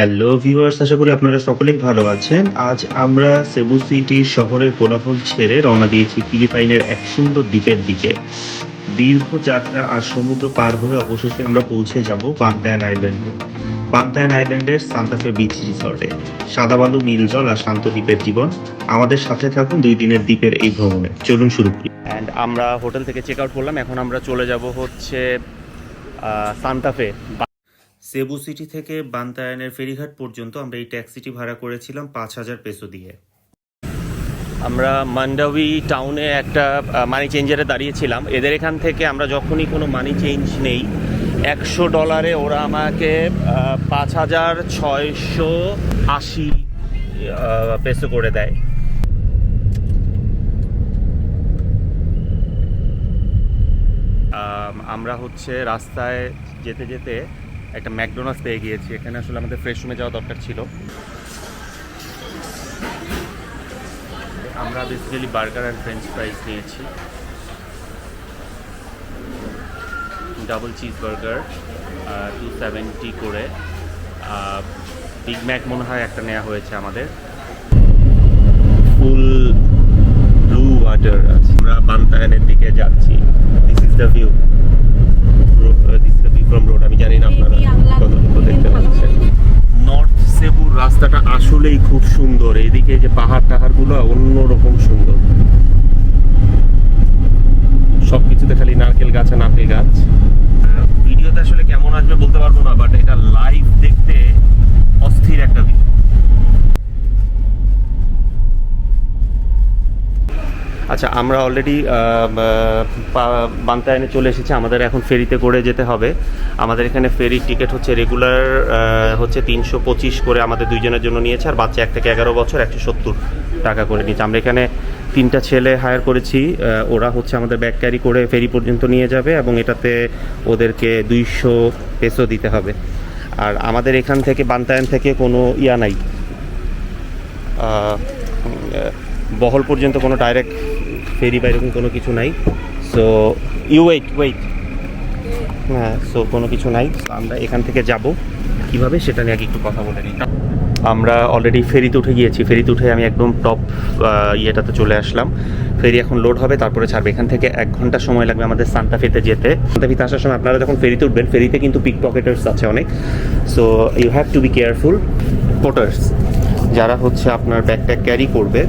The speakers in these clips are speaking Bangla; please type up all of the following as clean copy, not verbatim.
হ্যালো ভিউয়ার্স, আশা করি আপনারা সকলেই ভালো আছেন। আজ আমরা সেবু সিটি শহরের কোলাহল ছেড়ে রওনা দিয়েছি ফিলিপাইনের এক সুন্দর দ্বীপের দিকে। দীর্ঘ যাত্রা আর সমুদ্র পার হয়ে অবশেষে আমরা পৌঁছে যাব বান্তায়ান আইল্যান্ডে। বান্তায়ান আইল্যান্ডের সান্তাফে বিচ রিসর্টে। সাদা বালু, নীল জল আর শান্ত দ্বীপের জীবন। আমাদের সাথে থাকুন ২ দিনের দ্বীপের এই ভ্রমণে। চলুন শুরু করি। অ্যান্ড আমরা হোটেল থেকে চেক আউট করলাম। এখন আমরা চলে যাব হচ্ছে সান্তাফে। সেবু সিটি থেকে বান্তায়ানের ফেরিঘাট পর্যন্ত আমরা এই ট্যাক্সিটি ভাড়া করেছিলাম ৫,০০০ পেসো দিয়ে। আমরা মান্ডাউই টাউনে একটা মানি চেঞ্জারে দাঁড়িয়েছিলাম। এদের এখান থেকে আমরা যখনই কোনো মানি চেঞ্জ নেই, $১০০ ওরা আমাকে ৫,৬৮০ পেসো করে দেয়। আমরা হচ্ছে রাস্তায় যেতে যেতে একটা ম্যাকডোনাল্ডস পেয়ে গিয়েছি। এখানে আসলে আমাদের ফ্রেশ রুমে যাওয়া দরকার ছিল। আমরা বেসিক্যালি বার্গার অ্যান্ড ফ্রেঞ্চ ফ্রাইজ নিয়েছি, ডাবল চিজ বার্গার 270 করে। বিগ ম্যাক মনে হয় একটা নেওয়া হয়েছে আমাদের। ফুল ব্লু ওয়াটার আছে। আমরা বান্তায়ানের দিকে যাচ্ছি। This is the view, this is the view from road. আমি জানি না আপনারা কতটুকু দেখতে পাচ্ছেন। নর্থ সেবুর রাস্তাটা আসলেই খুব সুন্দর। এইদিকে যে পাহাড় টাহাড়গুলো অন্যরকম সুন্দর, সবকিছুতে খালি নারকেল গাছ আর নারকেল গাছ। ভিডিওতে আসলে কেমন আসবে বলতে পারবো না, বাট এটা লাইভ দেখতে অস্থির একটা ভিউ। আচ্ছা, আমরা অলরেডি বান্তায়ানে চলে এসেছি। আমাদের এখন ফেরিতে করে যেতে হবে। আমাদের এখানে ফেরির টিকিট হচ্ছে রেগুলার হচ্ছে ৩২৫ করে আমাদের দুইজনের জন্য নিয়েছে, আর বাচ্চা ১ থেকে ১১ বছর ১৭০ টাকা করে নিয়েছে। আমরা এখানে ৩টা ছেলে হায়ার করেছি। ওরা হচ্ছে আমাদের ব্যাগ ক্যারি করে ফেরি পর্যন্ত নিয়ে যাবে এবং এটাতে ওদেরকে ২০০ পেসো দিতে হবে। আর আমাদের এখান থেকে বান্তায়ান থেকে কোনো ইয়া নাই, বহল পর্যন্ত কোনো ডাইরেক্ট ফেরি বা এরকম কোনো কিছু নাই। সো ইউ ওয়েট হ্যাঁ, সো কোনো কিছু নাই। আমরা এখান থেকে যাব কিভাবে সেটা নিয়ে আগে একটু কথা বলে নিই। আমরা অলরেডি ফেরিতে উঠে গিয়েছি। ফেরিতে উঠে আমি একদম টপ ইয়েটাতে চলে আসলাম। ফেরি এখন লোড হবে, তারপরে ছাড়বে। এখান থেকে ১ ঘন্টা সময় লাগবে আমাদের সান্তাফেতে যেতে। সান্তাফেতে আসার সময় আপনারা যখন ফেরিতে উঠবেন, ফেরিতে কিন্তু পিক পকেটার্স আছে অনেক। So you have to be careful. Porters যারা হচ্ছে আপনার ব্যাকপ্যাক ক্যারি করবে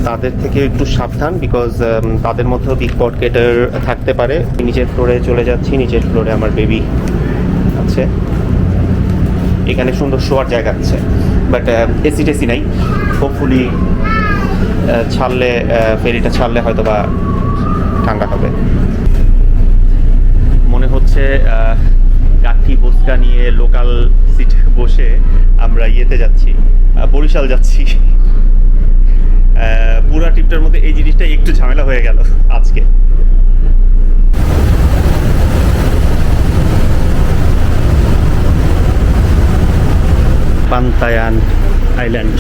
তাদের থেকে একটু সাবধান, বিকজ তাদের মধ্যেও পিক পকেটার থাকতে পারে। নিচের ফ্লোরে চলে যাচ্ছি। নিচের ফ্লোরে আমার বেবি আছে। এখানে সুন্দর শোয়ার জায়গা আছে, বাট এসি টেসি নাই। হোপফুলি ছাড়লে, ফেরিটা ছাড়লে হয়তো বা ঠান্ডা হবে। মনে হচ্ছে কাঠি বস্তা নিয়ে লোকাল সিটে বসে আমরা ইয়েতে যাচ্ছি, বরিশাল যাচ্ছি। পুরা ট্রিপটার মধ্যে এই জিনিসটা একটু ঝামেলা হয়ে গেল আজকে। বান্তায়ান আইল্যান্ড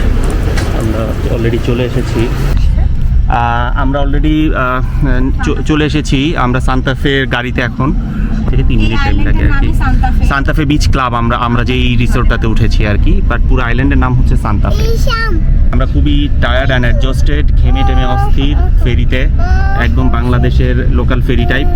আমরা অলরেডি চলে এসেছি। চলে এসেছি আমরা সান্তাফের গাড়িতে। এখন থেকে ৩ মিনিট টাইম লাগে আর কি। সান্তাফে বিচ ক্লাব আমরা যেই রিসোর্টটাতে উঠেছি আর কি, বাট পুরো আইল্যান্ডের নাম হচ্ছে সান্তাফে। আমরা খুবই টায়ার্ড অ্যান্ড অ্যাডজাস্টেড, ঘেমে টেমে অস্থির ফেরিতে, একদম বাংলাদেশের লোকাল ফেরি টাইপ।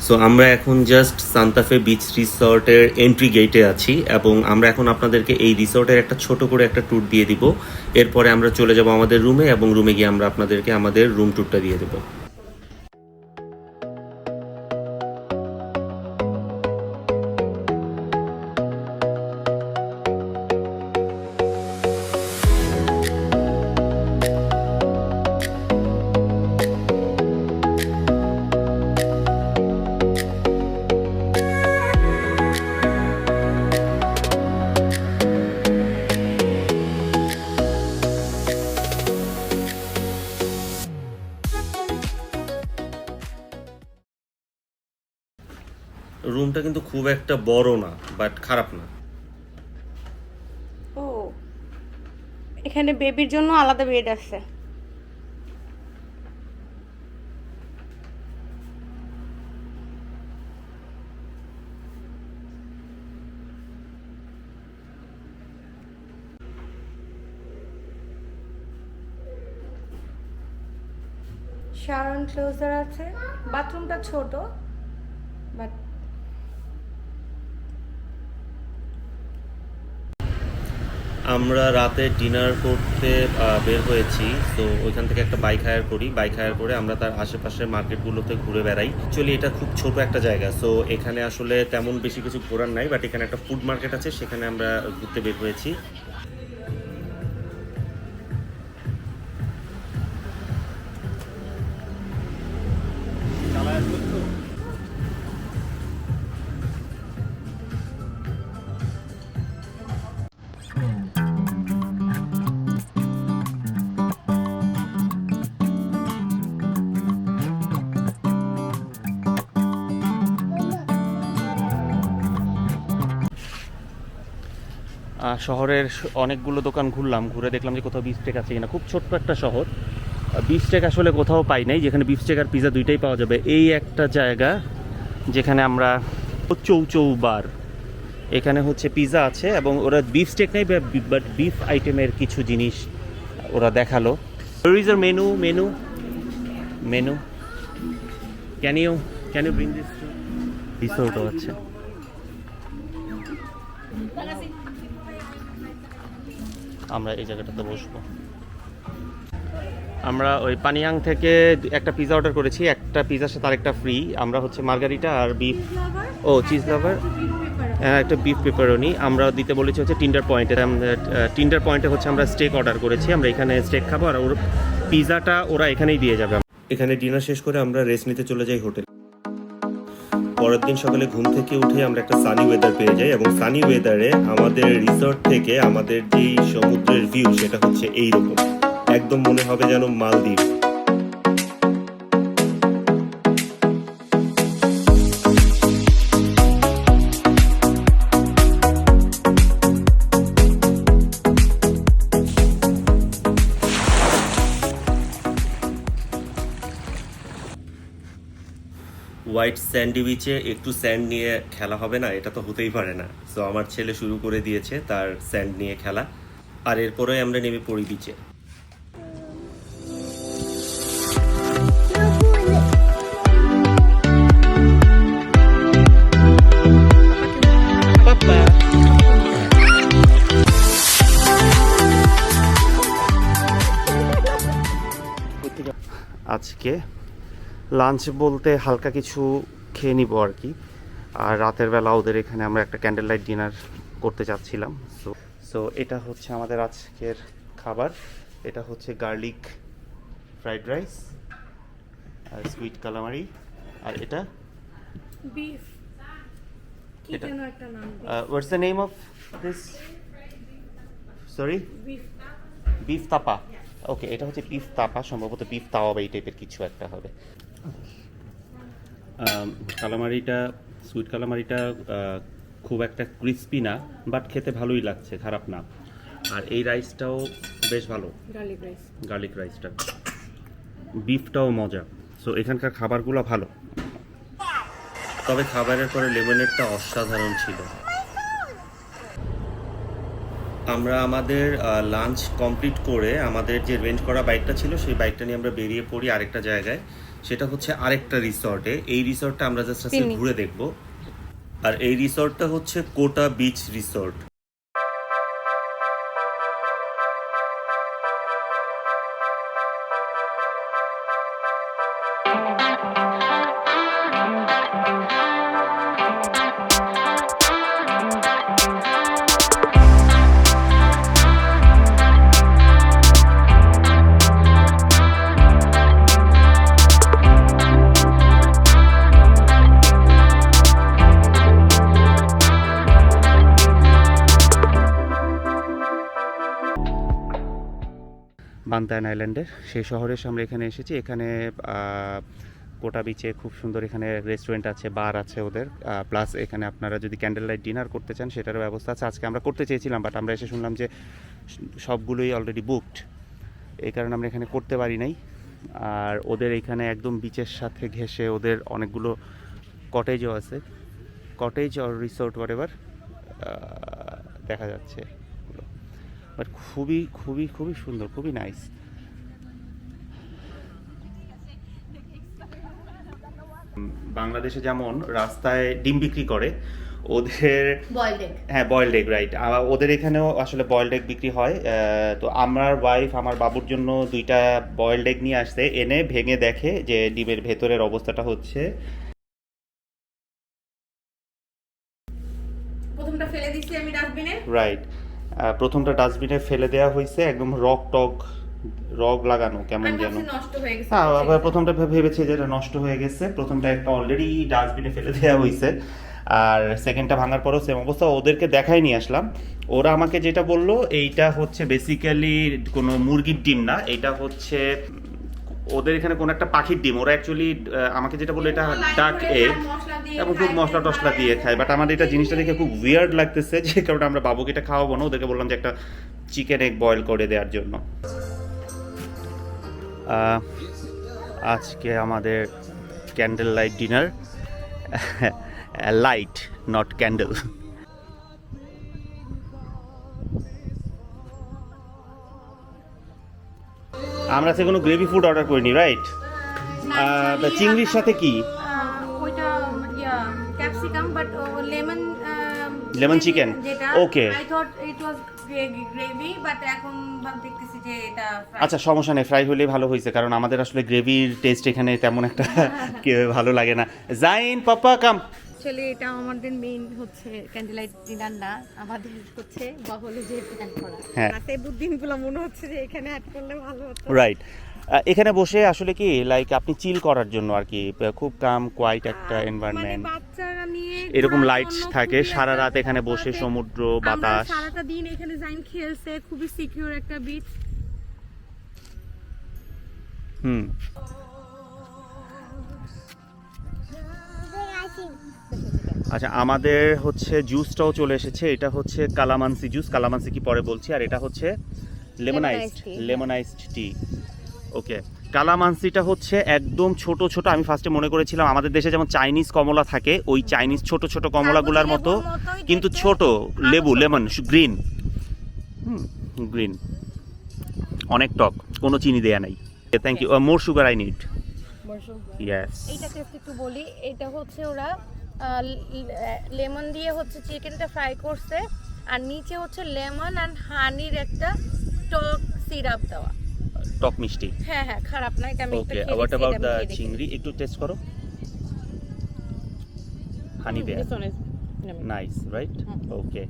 সো আমরা এখন জাস্ট সান্তাফে বিচ রিসর্টের এন্ট্রি গেটে আছি এবং আমরা এখন আপনাদেরকে এই রিসর্টের একটা ছোট করে একটা ট্যুর দিয়ে দিব। এরপরে আমরা চলে যাব আমাদের রুমে এবং রুমে গিয়ে আমরা আপনাদেরকে আমাদের রুম ট্যুরটা দিয়ে দেবো। রুমটা কিন্তু খুব একটা বড় না, বাট খারাপ না। ও এখানে বেবির জন্য আলাদা বেড আছে। শাওয়ার এনক্লোজার আছে, বাথরুমটা ছোট বাট আমরা রাতে ডিনার করতে বের হয়েছি, তো ওইখান থেকে একটা বাইক হায়ার করি। বাইক হায়ার করে আমরা তার আশেপাশের মার্কেটগুলোতে ঘুরে বেড়াই। অ্যাকচুয়ালি এটা খুব ছোট একটা জায়গা, সো এখানে আসলে তেমন বেশি কিছু ঘোরার নাই, বাট এখানে একটা ফুড মার্কেট আছে, সেখানে আমরা ঘুরতে বের হয়েছি। শহরের অনেকগুলো দোকান ঘুরলাম, ঘুরে দেখলাম যে কোথাও বিফস্টেক আছে কিনা। খুব ছোট্ট একটা শহর, বিফস্টেক আসলে কোথাও পাই নাই যেখানে বিফস্টেক আর পিৎজা দুইটাই পাওয়া যাবে। এই একটা জায়গা যেখানে আমরা চৌচৌবার, এখানে হচ্ছে পিৎজা আছে এবং ওরা বিফস্টেক নেই, বাট বিফ আইটেমের কিছু জিনিস ওরা দেখালো। Menu menu menu can you bring this রিসোর্টও আছে। আমরা এই জায়গাটাতে বসবো। আমরা ওই পানিয়াং থেকে একটা পিৎজা অর্ডার করেছি, একটা পিৎজার সাথে আরেকটা ফ্রি। আমরা হচ্ছে মার্গারিটা আর বিফ, ও চিজ লাভার, একটা বিফ পেপারনি। আমরা দিতে বলেছি হচ্ছে টিন্ডার পয়েন্টে। টিন্ডার পয়েন্টে হচ্ছে আমরা স্টেক অর্ডার করেছি, আমরা এখানে স্টেক খাবো আর ওর পিৎজাটা ওরা এখানেই দিয়ে যাবে। এখানে ডিনার শেষ করে আমরা রেস্ট নিতে চলে যাই হোটেল। পরের দিন সকালে ঘুম থেকে উঠে আমরা একটা সানি ওয়েদার পেয়ে যাই এবং সানি ওয়েদারে আমাদের রিসর্ট থেকে আমাদের যে সমুদ্রের ভিউ সেটা হচ্ছে এইরকম, একদম মনে হবে যেন মালদ্বীপ। হোয়াইট স্যান্ডি বিচে একটু স্যান্ড নিয়ে খেলা হবে না? এটা তো হতেই পারে না। সো আমার ছেলে শুরু করে দিয়েছে তার স্যান্ড নিয়ে খেলা, আর এরপরে আমরা নেমে পড়ি বিচে। আজকে লাঞ্চ বলতে হালকা কিছু খেয়ে নিব আর কি, আর রাতের বেলা ওদের এখানে আমরা একটা ক্যান্ডেল লাইট ডিনার করতে চাচ্ছিলাম। সো এটা হচ্ছে আমাদের আজকের খাবার। এটা হচ্ছে গার্লিক ফ্রাইড রাইস আর সুইট কালামারি, আর এটা বিফ কি এটা যেন একটা নাম, what's the name of this? Sorry, beef beef তাপা। ওকে, এটা হচ্ছে বিফ তাপা, সম্ভবত বিফ তাওয়া বা এই টাইপের কিছু একটা হবে। কালামারিটা, সুইট কালামারিটা খুব একটা ক্রিস্পি না, বাট খেতে ভালোই লাগছে, খারাপ না। আর এই রাইসটাও বেশ ভালো, গার্লিক রাইস, গার্লিক রাইসটা। বিফটাও মজা। সো এখানকার খাবারগুলো ভালো, তবে খাবারের পরে লেমনেডটা অসাধারণ ছিল। আমরা আমাদের লাঞ্চ কমপ্লিট করে আমাদের যে রেন্ট করা বাইকটা ছিল সেই বাইকটা নিয়ে আমরা বেরিয়ে পড়ি আরেকটা জায়গায়, সেটা হচ্ছে আরেকটা রিসর্টে। এই রিসর্টটা আমরা জাস্ট আজকে ঘুরে দেখব। আর এই রিসর্টটা হচ্ছে কোটা বিচ রিসর্ট। বান্তায়ান আইল্যান্ডের সেই শহরের সামনে এখানে এসেছি। এখানে কোটা বিচে খুব সুন্দর এখানে রেস্টুরেন্ট আছে, বার আছে ওদের, প্লাস এখানে আপনারা যদি ক্যান্ডেল লাইট ডিনার করতে চান সেটারও ব্যবস্থা আছে। আজকে আমরা করতে চেয়েছিলাম, বাট আমরা এসে শুনলাম যে সবগুলোই অলরেডি বুকড, এই কারণে আমরা এখানে করতে পারি নাই। আর ওদের এখানে একদম বিচের সাথে ঘেঁষে ওদের অনেকগুলো কটেজও আছে, কটেজ অর রিসোর্ট হোয়াটএভার দেখা যাচ্ছে, বাট খুবই খুবই খুবই সুন্দর, খুবই নাইস। বাংলাদেশে যেমন রাস্তায় ডিম বিক্রি করে, ওদের বয়েলড এগ। হ্যাঁ বয়েলড এগ, রাইট, ওদের এখানেও আসলে বয়েলড এগ বিক্রি হয়। তো আমার ওয়াইফ আমার বাবুর জন্য 2টা বয়েলড এগ নিয়ে আসছে, এনে ভেঙে দেখে যে ডিমের ভেতরের অবস্থাটা হচ্ছে। প্রথমটা ফেলে দিছি আমি ডাস্টবিনে। রাইট, প্রথমটা ডাস্টবিনে ফেলে দেওয়া হয়েছে, একদম রগ লাগানো কেমন যেন। নষ্ট হয়ে গেছে। হ্যাঁ, আবার প্রথমটা ভেবেছে যে এটা নষ্ট হয়ে গেছে, প্রথমটা একটা অলরেডি ডাস্টবিনে ফেলে দেওয়া হয়েছে, আর সেকেন্ডটা ভাঙার পরেও সেম অবস্থা। ওদেরকে দেখাই নিয়ে আসলাম, ওরা আমাকে যেটা বললো এইটা হচ্ছে বেসিক্যালি কোনো মুরগির ডিম না, এটা হচ্ছে ওদের এখানে কোনো একটা পাখির ডিম। ওরা অ্যাকচুয়ালি আমাকে যেটা বললো এটা ডাক এগ এবং খুব মশলা টশলা দিয়ে খায়, বাট আমার এটা জিনিসটা দেখে খুব উইয়ার্ড লাগতেছে, যে কারণে আমরা বাবুকে এটা খাওয়াবো না। ওদেরকে বললাম যে একটা চিকেন এগ বয়েল করে দেওয়ার জন্য। আজকে আমাদের candle light dinner, light not candle. আমরা সে কোনো গ্রেভি ফুড অর্ডার করিনি, রাইট? চিংড়ির সাথে কি? ওইটা capsicum but lemon chicken, okay. I thought it was gravy but এখন দেখতেছি যে এটা আচ্ছা, সমস্যা নেই, ফ্রাই হলেই ভালো হয়েছে, কারণ আমাদের আসলে গ্রেভির টেস্ট এখানে তেমন একটা ভালো লাগে না। জাইন পাপা কাম। অ্যাকচুয়ালি এটা আমাদের মেইন হচ্ছে ক্যান্ডেল লাইট ডিনার না, আমাদের হচ্ছে বহলে যে প্ল্যান করা। হ্যাঁ, এই বুদ্ধিগুলো মনে হচ্ছে যে এখানে অ্যাড করলে ভালো হতো। রাইট, এখানে বসে আসলে কি লাইক আপনি চিল করার জন্য আর কি, খুব কাম কোয়াইট একটা এনভায়রনমেন্ট, বাচ্চারা নিয়ে এরকম লাইটস থাকে সারা রাত এখানে বসে, সমুদ্র বাতাস। সারাটা দিন এখানে জাইন খেলছে, খুবই সিকিউর একটা বিচ। আচ্ছা, আমাদের হচ্ছে জুসটাও চলে এসেছে, এটা হচ্ছে কালামানসি জুস, কালামানসি কি পরে বলছি, আর এটা হচ্ছে লেমনাইজড টি। ওকে, কালামানসিটা হচ্ছে একদম ছোট ছোট, আমি ফার্স্টে মনে করেছিলাম আমাদের দেশে যেমন চাইনিজ কমলা থাকে ওই চাইনিজ ছোট ছোট কমলাগুলার মতো, কিন্তু ছোট লেবু, লেমন গ্রিন, গ্রিন, অনেক টক, কোনো চিনি দেয়া নাই। Thank you, more sugar I need. Yes, এইটা টেস্ট একটু বলি, এটা হচ্ছে ওরা লেমন দিয়ে হচ্ছে চিকেনটা ফ্রাই করছে, আর নিচে হচ্ছে লেমন অ্যান্ড হানির একটা টক সিরাপ দেওয়া, টক মিষ্টি। হ্যাঁ হ্যাঁ, খারাপ না এটা। আমি ওকে, হোয়াট অ্যাবাউট দ্য চিংড়ি, একটু টেস্ট করো, হানি দেয়া, নাইস, রাইট? ওকে,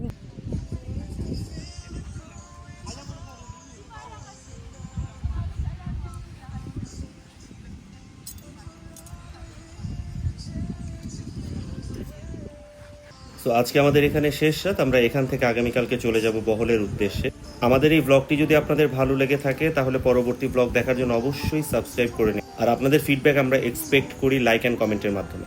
তো আজকে আমাদের এখানে শেষ রাত, আমরা এখান থেকে আগামীকালকে চলে যাব বহলের উদ্দেশ্যে। আমাদের এই ব্লগটি যদি আপনাদের ভালো লেগে থাকে তাহলে পরবর্তী ব্লগ দেখার জন্য অবশ্যই সাবস্ক্রাইব করে নিন, আর আপনাদের ফিডব্যাক আমরা এক্সপেক্ট করি লাইক অ্যান্ড কমেন্টের মাধ্যমে।